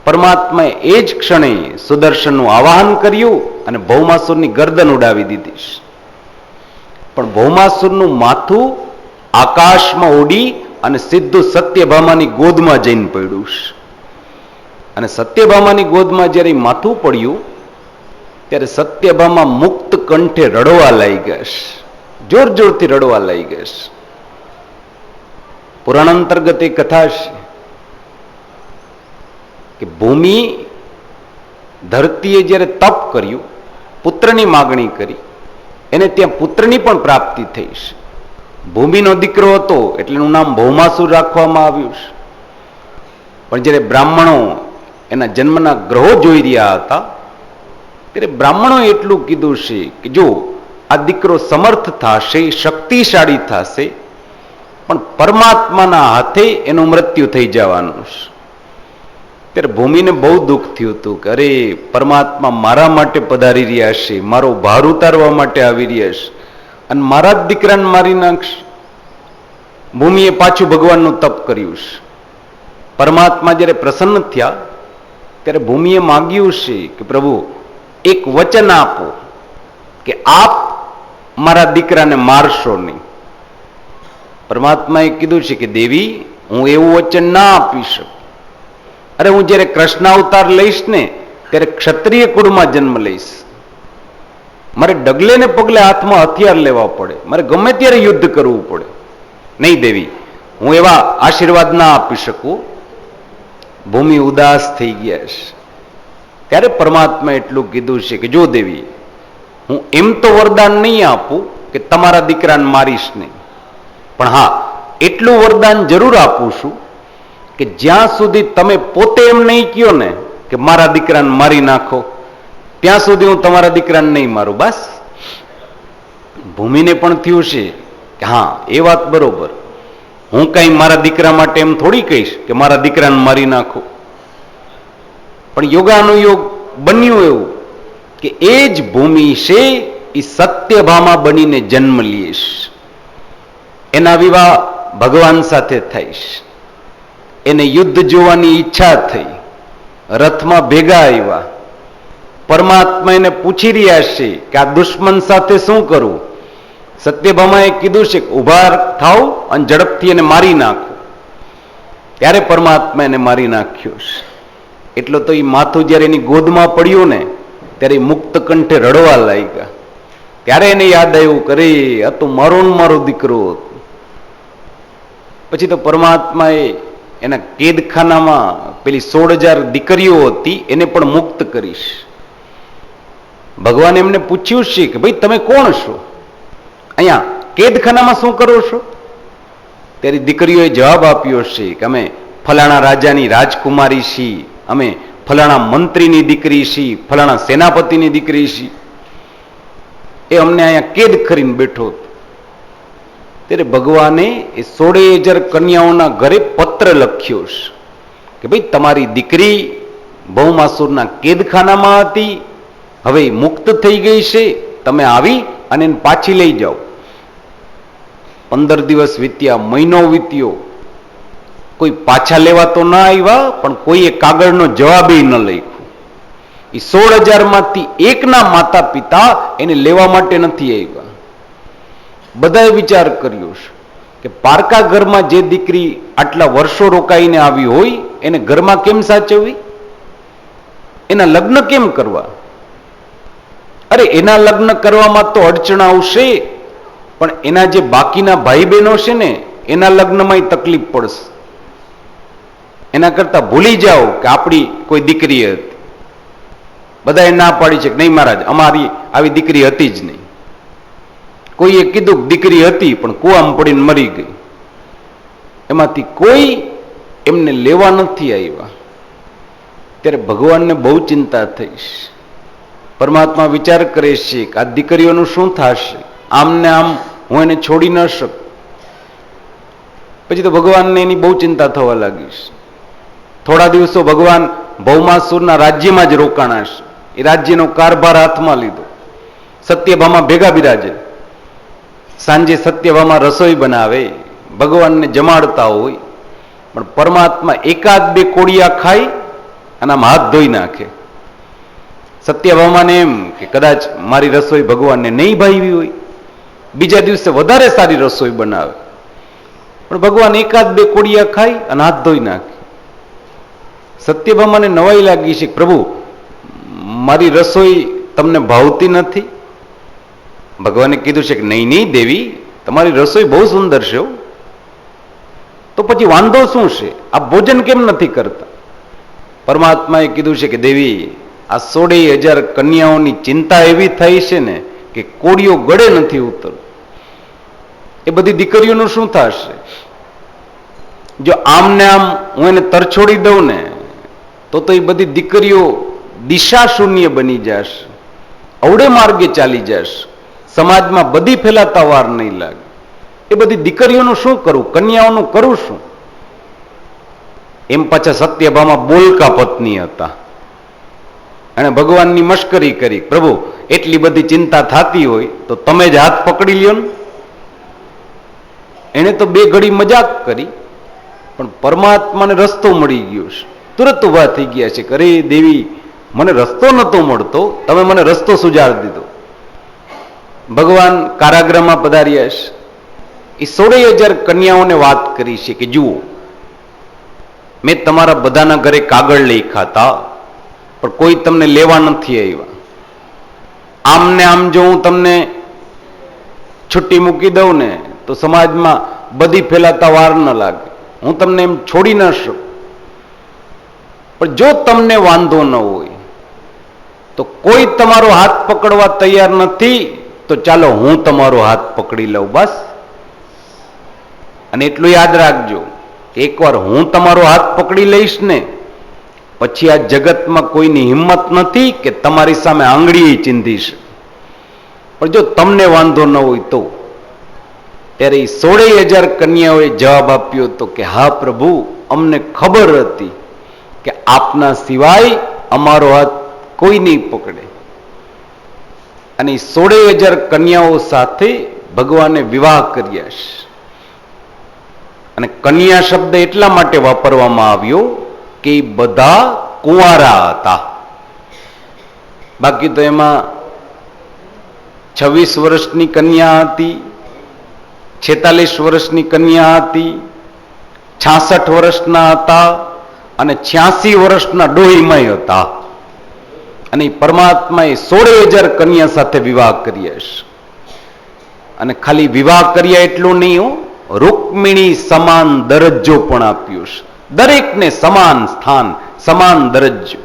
પરમાત્માએ એ જ ક્ષણે સુદર્શનનું આવાહન કર્યું અને ભૌમાસુરની ગરદન ઉડાવી દીધી. પણ ભૌમાસુરનું માથું આકાશમાં ઉડી અને સીધું સત્યભામાની ગોદમાં જઈને પડ્યું છે. અને સત્યભામાની ગોદમાં જ્યારે માથું પડ્યું ત્યારે સત્યભામા મુક્ત કંઠે રડવા લાગ્યા છે. જોર જોરથી રડવા લાગ્યા છે. પુરાણ અંતર્ગત એ કથા છે કે ભૂમિ ધરતીએ જ્યારે તપ કર્યું, પુત્રની માગણી કરી, એને ત્યાં પુત્રની પણ પ્રાપ્તિ થઈ છે. ભૂમિનો દીકરો હતો એટલે એનું નામ ભૌમાસુર રાખવામાં આવ્યું છે. પણ જ્યારે બ્રાહ્મણો એના જન્મના ગ્રહો જોઈ રહ્યા હતા ત્યારે બ્રાહ્મણોએ એટલું કીધું છે કે જો આ દીકરો સમર્થ થશે, શક્તિશાળી થશે, પણ પરમાત્માના હાથે એનું મૃત્યુ થઈ જવાનું છે. ત્યારે ભૂમિને બહુ દુઃખ થયું હતું કે અરે પરમાત્મા મારા માટે પધારી રહ્યા છે, મારો ભાર ઉતારવા માટે આવી રહ્યા છે અને મારા જ દીકરાને મારી નાખશે. ભૂમિએ પાછું ભગવાનનું તપ કર્યું છે. પરમાત્મા જ્યારે પ્રસન્ન થયા ત્યારે ભૂમિએ માંગ્યું છે કે પ્રભુ એક વચન આપો કે આપ મારા દીકરાને મારશો નહીં. પરમાત્માએ કીધું છે કે દેવી હું એવું વચન ના આપી શકું. અરે હું જ્યારે કૃષ્ણ અવતાર લઈશ ને ત્યારે ક્ષત્રિય કુળમાં જન્મ લઈશ. મારે ડગલે ને પગલે હાથમાં હથિયાર લેવા પડે, મારે ગમે ત્યારે યુદ્ધ કરવું પડે. નહીં દેવી, હું એવા આશીર્વાદ ના આપી શકું. ભૂમિ ઉદાસ થઈ ગયા છે. ત્યારે પરમાત્મા એટલું કીધું છે કે જો દેવી હું એમ તો વરદાન નહીં આપું કે તમારા દીકરાને મારીશ નહીં, પણ હા એટલું વરદાન જરૂર આપું છું કે જ્યાં સુધી તમે પોતે એમ નહીં કહો ને કે મારા દીકરાને મારી નાખો, ત્યાં સુધી હું તમારા દીકરાને નહીં મારું. બસ ભૂમિને પણ થયું છે કે હા એ વાત બરોબર, હું કઈ મારા દીકરા માટે એમ થોડી કહીશ કે મારા દીકરાને મારી નાખો. પણ યોગાનુયોગ બન્યું એવું કે એ જ ભૂમિ છે એ સત્યભામા બનીને જન્મ લે છે. એના વિવાહ ભગવાન સાથે થાય છે. એને યુદ્ધ જોવાની ઈચ્છા થઈ. રથમાં ભેગા આવ્યા. પરમાત્મા એને પૂછી રહ્યા છે કે આ દુશ્મન સાથે શું કરવું? સત્યભામાએ કીધું છે કે ઉભા થાવ અને ઝડપથી એને મારી નાખો. ત્યારે પરમાત્મા એને મારી નાખ્યો છે. એટલો તો એ માથું જ્યારે એની ગોદમાં પડ્યું ને ત્યારે મુક્ત કંઠે રડવા લાગ્યા. ત્યારે એને યાદ આવ્યું કરે આ તો મારો ને મારો દીકરો હતો. પછી તો પરમાત્માએ એના કેદખાનામાં પેલી 16,000 દીકરીઓ હતી એને પણ મુક્ત કરીશ. ભગવાને એમને પૂછ્યું છે કે ભાઈ તમે કોણ છો, અહીંયા કેદખાનામાં શું કરો છો? ત્યારે દીકરીઓએ જવાબ આપ્યો છે કે અમે ફલાણા રાજાની રાજકુમારી છીએ, અમે ફલાણા મંત્રીની દીકરી છીએ, ફલાણા સેનાપતિની દીકરી છીએ. એ અમને અહીંયા કેદ કરીને બેઠો હતો. ત્યારે ભગવાને એ 16,000 કન્યાઓના ઘરે પત્ર લખ્યો છે કે ભાઈ તમારી દીકરી ભૌમાસુરના કેદખાનામાં હતી, હવે મુક્ત થઈ ગઈ છે, તમે આવી અને એને પાછી લઈ જાઓ. 15 દિવસ વીત્યા, મહિનો વીત્યો, કોઈ પાછા લેવા તો ના આવ્યા, પણ કોઈએ કાગળનો જવાબ ન લખ્યો. એ 16,000 માંથી એકના માતા પિતા એને લેવા માટે નથી આવ્યા. બધાએ વિચાર કર્યો છે કે પારકા ઘરમાં જે દીકરી આટલા વર્ષો રોકાઈને આવી હોય એને ઘરમાં કેમ સાચવવી, એના લગ્ન કેમ કરવા? અરે એના લગ્ન કરવામાં તો અડચણ આવશે, પણ એના જે બાકીના ભાઈ બહેનો છે ને એના લગ્નમાં તકલીફ પડશે. એના કરતા ભૂલી જાઓ કે આપણી કોઈ દીકરી હતી. બધાએ ના પાડી છે કે નહીં મહારાજ, અમારી આવી દીકરી હતી જ નહીં. કોઈએ કીધું દીકરી હતી પણ કૂવામાં પડીને મરી ગઈ. એમાંથી કોઈ એમને લેવા નથી આવ્યા. ત્યારે ભગવાનને બહુ ચિંતા થઈ. પરમાત્મા વિચાર કરે છે કે આ દીકરીઓનું શું થશે, આમને આમ હું એને છોડી ન શકું. પછી તો ભગવાનને એની બહુ ચિંતા થવા લાગી છે. થોડા દિવસો ભગવાન ભૌમાસુરના રાજ્યમાં જ રોકાણા છે. એ રાજ્યનો કારભાર હાથમાં લીધો. સત્યભામા ભેગા બિરાજે. સાંજે સત્યભામા રસોઈ બનાવે, ભગવાનને જમાડતા હોય, પણ પરમાત્મા એકાદ બે કોડિયા ખાઈ અને આમ હાથ ધોઈ નાખે. સત્યભામાને એમ કે કદાચ મારી રસોઈ ભગવાનને નહીં ભાવી હોય, બીજા દિવસે વધારે સારી રસોઈ બનાવે, પણ ભગવાન એકાદ બે કોડિયા ખાઈ અને હાથ ધોઈ નાખે. સત્યભામાને નવાઈ લાગી છે, પ્રભુ મારી રસોઈ તમને ભાવતી નથી? ભગવાને કીધું છે કે નહીં નહીં દેવી, તમારી રસોઈ બહુ સુંદર છે. તો પછી વાંધો શું છે, આ ભોજન કેમ નથી કરતા? પરમાત્માએ કીધું છે કે દેવી, આ 16,000 કન્યાઓની ચિંતા એવી થઈ છે ને કે કોળીઓ ગળે નથી ઉતરતો. એ બધી દીકરીઓનું શું થશે? જો આમને આમ હું એને તરછોડી દઉં ને તો એ બધી દીકરીઓ દિશા શૂન્ય બની જશે, અવળે માર્ગે ચાલી જશે, સમાજમાં બધી ફેલાતા વાર નહીં લાગે. એ બધી દીકરીઓનું શું કરું, કન્યાઓનું કરું શું? એમ પાછા સત્યભામા બોલકા પત્ની હતા. અને ભગવાનની મશ્કરી કરી, પ્રભુ એટલી બધી ચિંતા થતી હોય તો તમે જ હાથ પકડી લ્યો ને. એને તો બે ઘડી મજાક કરી, પણ પરમાત્માને રસ્તો મળી ગયો છે. તુરત ઉભા થઈ ગયા છે, અરે દેવી મને રસ્તો નહોતો મળતો, તમે મને રસ્તો સુજાડી દીધો. ભગવાન કારાગૃહમાં પધાર્યા છે. એ 16,000 કન્યાઓને વાત કરી છે કે જુઓ, મેં તમારા બધાના ઘરે કાગળ લખ્યા હતા, પણ કોઈ તમને લેવા નથી આવ્યા. આમને આમ જો હું તમને છુટ્ટી મૂકી દઉં ને તો સમાજમાં બધી ફેલાતા વાર ન લાગે, હું તમને એમ છોડી ન શકું. પણ જો તમને વાંધો ન હોય તો કોઈ તમારો હાથ પકડવા તૈયાર નથી, તો ચાલો હું તમારો હાથ પકડી લઉં બસ. અને એટલું યાદ રાખજો કે એકવાર હું તમારો હાથ પકડી લઈશ ને પછી આ જગતમાં કોઈની હિંમત નથી કે તમારી સામે આંગળી ચીંધીશ. પણ જો તમને વાંધો ન હોય તો. ત્યારે 16,000 કન્યાઓએ જવાબ આપ્યો હતો કે હા પ્રભુ, અમને ખબર હતી કે આપના સિવાય અમારો હાથ કોઈ નહીં પકડે. અને 16,000 કન્યાઓ સાથે ભગવાને વિવાહ કર્યા છે. અને કન્યા શબ્દ એટલા માટે વાપરવામાં આવ્યો કે બધા કુંવારા હતા. બાકી તો એમાં 26 વર્ષની કન્યા હતી, 46 વર્ષની કન્યા હતી, 66 વર્ષના હતા અને 86 વર્ષના ડોહીમાય હતા. અને પરમાત્માએ 16,000 કન્યા સાથે વિવાહ કર્યા છે. અને ખાલી વિવાહ કર્યા એટલું નહીં હો, રૂકમિણી સમાન દરજ્જો પણ આપ્યો છે. દરેકને સમાન સ્થાન, સમાન દરજ્જો.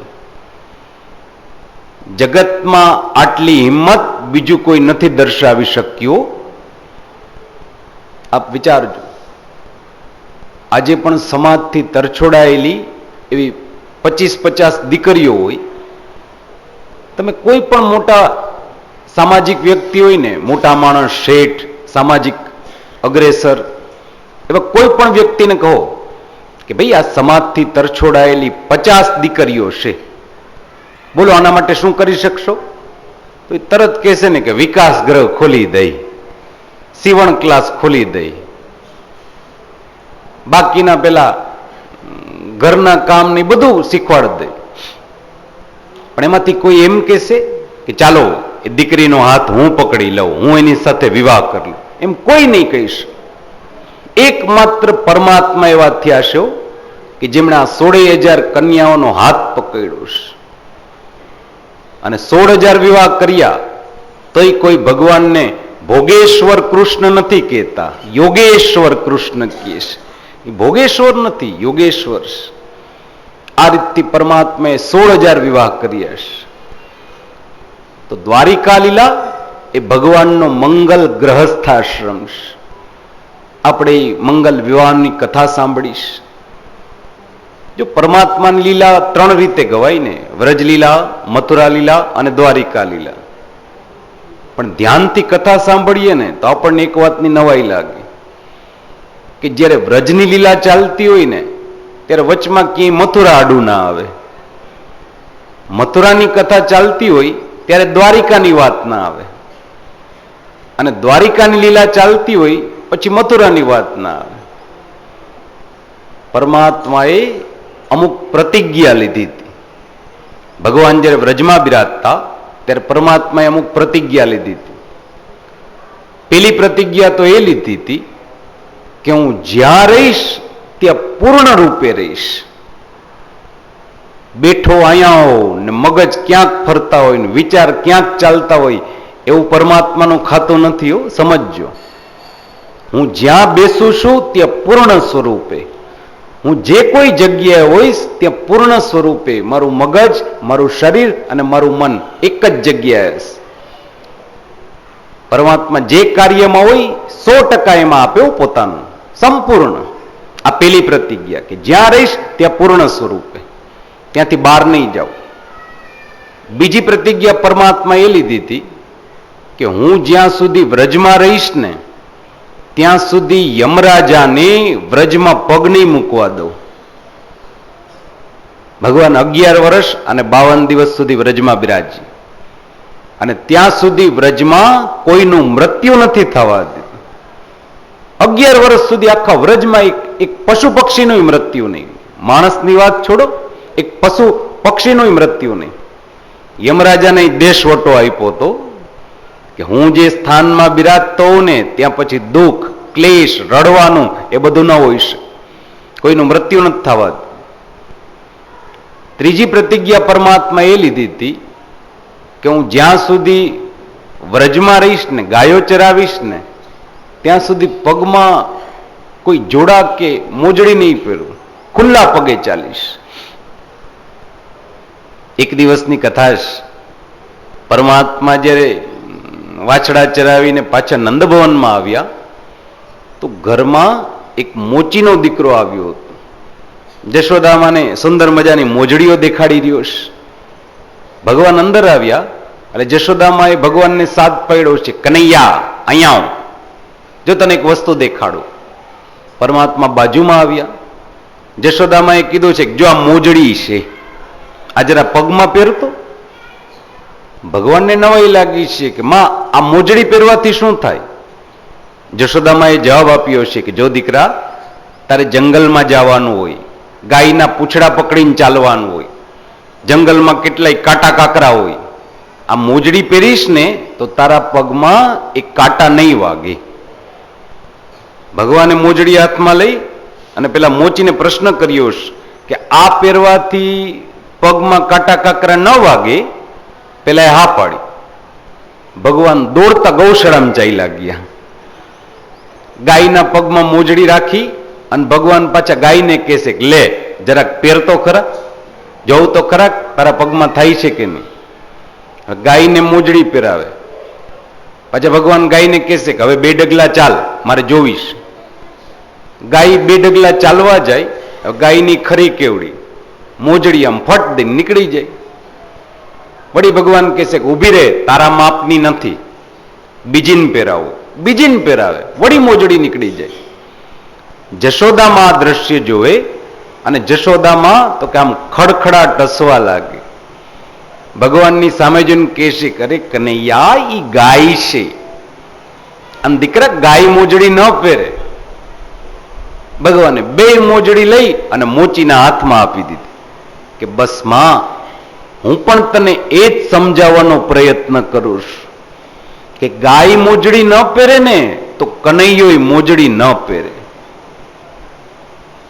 જગતમાં આટલી હિંમત બીજું કોઈ નથી દર્શાવી શક્યો. આપ વિચારજો, આજે પણ સમાજથી તરછોડાયેલી એવી 25-50 દીકરીઓ હોય. તમે કોઈ પણ મોટા સામાજિક વ્યક્તિ હોય ને, મોટા માણસ, શેઠ, સામાજિક અગ્રેસર, એવા કોઈ પણ વ્યક્તિને કહો કે ભાઈ આ સમાજથી તરછોડાયેલી 50 દીકરીઓ છે, બોલો આના માટે શું કરી શકશો? તો એ તરત કહેશે ને કે વિકાસ ગૃહ ખોલી દઈ, સીવણ ક્લાસ ખોલી દઈ, બાકીના પેલા ઘરના કામ ને બધું શીખવાડ દે. પણ એમાંથી કોઈ એમ કહેશે કે ચાલો એ દીકરીનો હાથ હું પકડી લઉં, હું એની સાથે વિવાહ કરી લઉં? એમ કોઈ નહીં કહીશ. એકમાત્ર પરમાત્મા એવા થયા છે કે જેમણે આ 16,000 કન્યાઓનો હાથ પકડ્યો છે. અને 16,000 વિવાહ કર્યા તોય કોઈ ભગવાનને ભોગેશ્વર કૃષ્ણ નથી કહેતા, યોગેશ્વર કૃષ્ણ કહે છે. એ ભોગેશ્વર નથી, યોગેશ્વર છે. આ રીતથી પરમાત્માએ 16,000 વિવાહ કર્યા છે. તો દ્વારિકા લીલા એ ભગવાનનો મંગલ ગ્રહસ્થાશ્રમ છે. આપણે મંગલ વિવાહની કથા સાંભળીશ. જો પરમાત્માની લીલા 3 રીતે ગવાય ને, વ્રજ લીલા, મથુરા લીલા અને દ્વારિકા લીલા. પણ ધ્યાનથી કથા સાંભળીએ ને તો આપણને એક વાતની નવાઈ લાગે કે જ્યારે વ્રજની લીલા ચાલતી હોય ને ત્યારે વચમાં ક્યાંય મથુરા આડું ના આવે. મથુરાની કથા ચાલતી હોય ત્યારે દ્વારિકાની વાત ના આવે, અને દ્વારિકાની લીલા ચાલતી હોય પછી મથુરાની વાત ના આવે. પરમાત્માએ અમુક પ્રતિજ્ઞા લીધી હતી. ભગવાન જ્યારે વ્રજમાં બિરાજતા ત્યારે પરમાત્માએ અમુક પ્રતિજ્ઞા લીધી હતી. પેલી પ્રતિજ્ઞા તો એ લીધી હતી કે હું જ્યાં રહીશ ત્યાં પૂર્ણ રૂપે રહીશ. બેઠો અહીંયા હો ને મગજ ક્યાંક ફરતા હોય ને વિચાર ક્યાંક ચાલતા હોય એવું પરમાત્માનું ખાતું નથી હો, સમજજો. હું જ્યાં બેસું છું ત્યાં પૂર્ણ સ્વરૂપે, હું જે કોઈ જગ્યાએ હોઈશ ત્યાં પૂર્ણ સ્વરૂપે મારું મગજ, મારું શરીર અને મારું મન એક જ જગ્યાએ હશે. પરમાત્મા જે કાર્યમાં હોય 100% એમાં આપ્યો પોતાનું સંપૂર્ણ. આ પેલી પ્રતિજ્ઞા કે જ્યાં રહીશ ત્યાં પૂર્ણ સ્વરૂપે, ત્યાંથી બહાર નહીં જાઉં. બીજી પ્રતિજ્ઞા પરમાત્મા એ લીધી હતી કે હું જ્યાં સુધી વ્રજમાં રહીશ ને ત્યાં સુધી યમરાજાને વ્રજમાં પગ નહીં મૂકવા દઉં. ભગવાન 11 વર્ષ અને 52 દિવસ સુધી વ્રજમાં બિરાજી, અને ત્યાં સુધી વ્રજમાં કોઈનું મૃત્યુ નથી થવા દીધું. 11 વર્ષ સુધી આખા વ્રજમાં એક પશુ પક્ષીનું મૃત્યુ નહીં. માણસની વાત છોડો, એક પશુ પક્ષીનું મૃત્યુ નહીં. યમરાજાને દેશવટો આપ્યો હતો કે હું જે સ્થાનમાં બિરાજતો હોઉં ને ત્યાં પછી દુઃખ, ક્લેશ, રડવાનું એ બધું ન હોય છે, કોઈનું મૃત્યુ નથી થવા. ત્રીજી પ્રતિજ્ઞા પરમાત્મા એ લીધી હતી કે હું જ્યાં સુધી વ્રજમાં રહીશ ને, ગાયો ચરાવીશ ને ત્યાં સુધી પગમાં કોઈ જોડા કે મોજડી નહીં પહેરું, ખુલ્લા પગે ચાલીશ. એક દિવસની કથા છે. પરમાત્મા જ્યારે વાછડા ચરાવીને પાછા નંદભવનમાં આવ્યા તો ઘરમાં એક મોચીનો દીકરો આવ્યો હતો. જશોદામાને સુંદર મજાની મોજડીઓ દેખાડી રહ્યો છે. ભગવાન અંદર આવ્યા એટલે જશોદામાએ ભગવાનને સાથ પાડ્યો છે, કનૈયા અહીંયા આવ, જો તને એક વસ્તુ દેખાડું. પરમાત્મા બાજુમાં આવ્યા. જશોદામાએ કીધું છે કે જો આ મોજડી છે, આ જરા પગમાં પહેરતો. ભગવાનને નવાઈ લાગી છે કે માં આ મોજડી પહેરવાથી શું થાય? જશોદામાએ જવાબ આપ્યો છે કે જો દીકરા, તારે જંગલમાં જવાનું હોય, ગાયના પૂંછડા પકડીને ચાલવાનું હોય, જંગલમાં કેટલાય કાંટા કાકરા હોય, આ મોજડી પહેરીશ ને તો તારા પગમાં એક કાંટા નહીં વાગે. ભગવાને મોજડી હાથમાં લઈ અને પેલા મોચીને પ્રશ્ન કર્યો કે આ પહેરવાથી પગમાં કાંટા કાકરા ન વાગે? પેલા હા પાડી. ભગવાન દોડતા ગૌશાળામાં ચાલ્યા ગયા. ગાયના પગમાં મોજડી રાખી અને ભગવાન પાછા ગાયને કહેશે કે લે જરાક પહેરતો ખરા, જોઉં તો ખરા તારા પગમાં થાય છે કે નહીં. ગાયને મોજડી પહેરાવે. પછી ભગવાન ગાયને કહેશે કે હવે 2 ડગલા ચાલ, મારે જોવીશ. ગાય 2 ડગલા ચાલવા જાય, ગાયની ખરી કેવડી મોજડી આમ ફટ દઈને નીકળી જાય. વળી ભગવાન કહેશે કે ઊભી રહે, તારા માપની નથી, બીજીને પહેરાવો. બીજીને પહેરાવે, વળી મોજડી નીકળી જાય. જશોદામાં આ દ્રશ્ય જોવે અને જશોદામાં તો કે આમ ખડખડાટ હસવા લાગે. ભગવાનની સામે જોઈને કહેશે કરે કનૈયા ઈ ગાય છે. અને દીકરા ગાય મોજડી ન પહેરે. ભગવાને 2 મોજડી લઈ અને મોચીના હાથમાં આપી દીધી કે બસ માં, હું પણ તને એ જ સમજાવવાનો પ્રયત્ન કરું છું કે ગાય મોજડી ન પહેરે ને તો કનૈયો મોજડી ન પહેરે.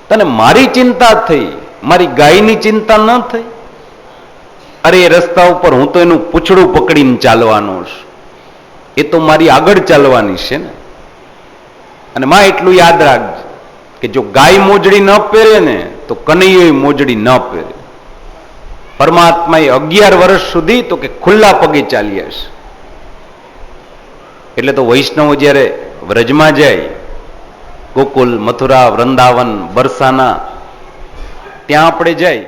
તને મારી ચિંતા થઈ, મારી ગાયની ચિંતા ન થઈ? અરે એ રસ્તા ઉપર હું તો એનું પૂંછડું પકડીને ચાલવાનો છું, એ તો મારી આગળ ચાલવાની છે ને. અને માં એટલું યાદ રાખજે કે જો ગાય મોજડી ન પહેરે ને તો કનૈયો મોજડી ન પહેરે. પરમાત્માએ 11 વર્ષ સુધી તો કે ખુલ્લા પગે ચાલ્યા છે. એટલે તો વૈષ્ણવો જ્યારે વ્રજમાં જાય, ગોકુલ, મથુરા, વૃંદાવન, બરસાના, ત્યાં આપણે જાય